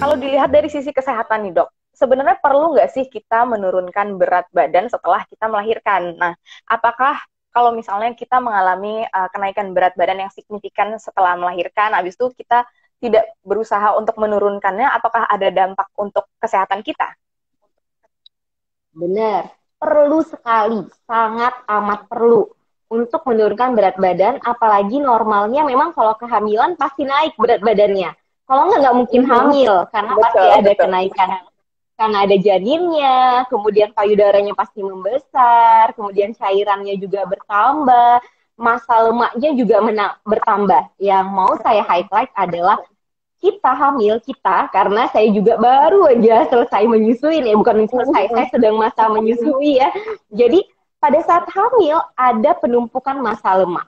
Kalau dilihat dari sisi kesehatan nih dok, sebenarnya perlu nggak sih kita menurunkan berat badan setelah kita melahirkan? Nah, apakah kalau misalnya kita mengalami kenaikan berat badan yang signifikan setelah melahirkan, habis itu kita tidak berusaha untuk menurunkannya, apakah ada dampak untuk kesehatan kita? Benar, perlu sekali, sangat amat perlu untuk menurunkan berat badan, apalagi normalnya memang kalau kehamilan pasti naik berat badannya. Kalau nggak mungkin hamil, karena pasti Betul, ada betul. kenaikan. Karena ada janinnya, kemudian payudaranya pasti membesar, kemudian cairannya juga bertambah, massa lemaknya juga bertambah. Yang mau saya highlight adalah kita hamil kita karena saya juga baru aja selesai menyusui nih, bukan selesai, saya sedang masa menyusui ya. Jadi pada saat hamil ada penumpukan massa lemak.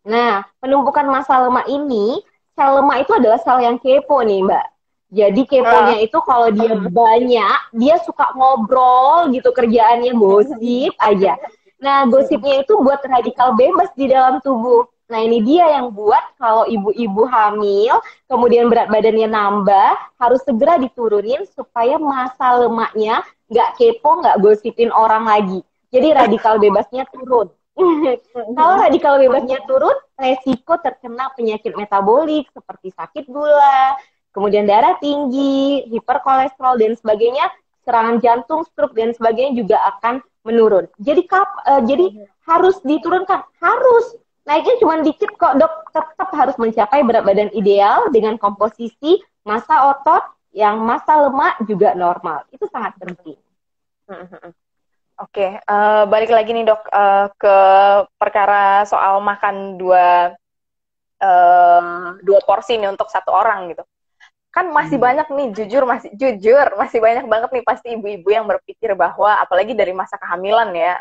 Nah, penumpukan massa lemak ini, sel lemak itu adalah sel yang kepo nih, Mbak. Jadi keponya itu kalau dia banyak, dia suka ngobrol gitu, kerjaannya gosip aja. Nah, gosipnya itu buat radikal bebas di dalam tubuh. Nah, ini dia yang buat kalau ibu-ibu hamil, kemudian berat badannya nambah, harus segera diturunin supaya massa lemaknya nggak kepo, nggak gosipin orang lagi. Jadi radikal bebasnya turun. Kalau radikal bebasnya turun, resiko terkena penyakit metabolik seperti sakit gula, kemudian darah tinggi, hiperkolesterol dan sebagainya, serangan jantung, stroke dan sebagainya juga akan menurun. Jadi harus diturunkan, harus. Naiknya cuma dikit kok dok, tetap harus mencapai berat badan ideal dengan komposisi massa otot yang massa lemak juga normal. Itu sangat penting. Oke, balik lagi nih dok ke perkara soal makan dua porsi nih untuk satu orang gitu. Kan masih banyak nih, masih banyak banget nih pasti ibu-ibu yang berpikir bahwa apalagi dari masa kehamilan ya,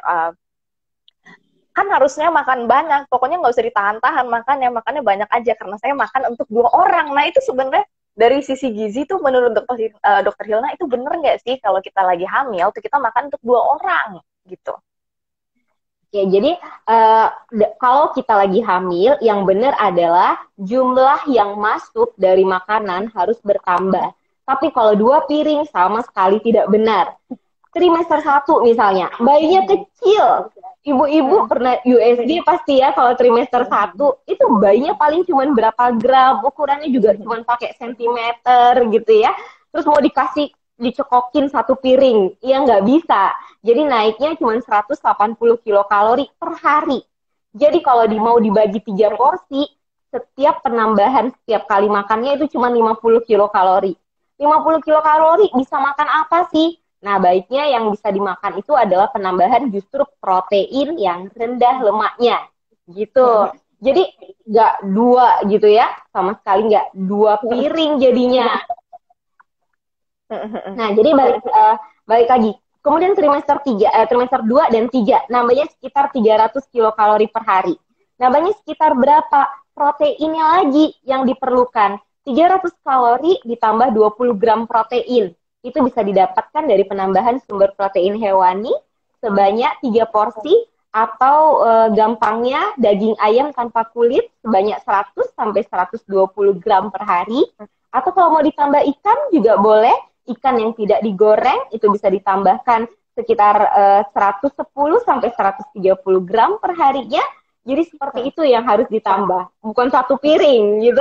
kan harusnya makan banyak, pokoknya nggak usah ditahan-tahan makannya banyak aja karena saya makan untuk 2 orang. Nah itu sebenarnya dari sisi gizi tuh menurut dokter Hilna itu bener nggak sih kalau kita lagi hamil tuh kita makan untuk 2 orang gitu? Ya, jadi kalau kita lagi hamil, yang benar adalah jumlah yang masuk dari makanan harus bertambah. Tapi kalau 2 piring sama sekali tidak benar. Trimester 1 misalnya, bayinya kecil. Ibu-ibu pernah USG pasti ya kalau trimester 1, itu bayinya paling cuma berapa gram, ukurannya juga cuma pakai sentimeter gitu ya. Terus mau dicekokin 1 piring, ya nggak bisa. Jadi naiknya cuma 180 kilokalori per hari. Jadi kalau mau dibagi 3 porsi, setiap penambahan setiap kali makannya itu cuma 50 kilokalori. 50 kilokalori bisa makan apa sih? Nah, baiknya yang bisa dimakan itu adalah penambahan justru protein yang rendah lemaknya. Gitu. Jadi nggak 2 gitu ya, sama sekali nggak 2 piring jadinya. Nah, jadi balik lagi. Kemudian trimester 2 dan 3, nambahnya sekitar 300 kilokalori per hari. Nambahnya sekitar berapa? Proteinnya lagi yang diperlukan. 300 kalori ditambah 20 gram protein. Itu bisa didapatkan dari penambahan sumber protein hewani sebanyak 3 porsi atau gampangnya daging ayam tanpa kulit sebanyak 100 sampai 120 gram per hari. Atau kalau mau ditambah ikan juga boleh. Ikan yang tidak digoreng itu bisa ditambahkan sekitar 110 sampai 130 gram per harinya. Jadi seperti itu yang harus ditambah, bukan 1 piring gitu.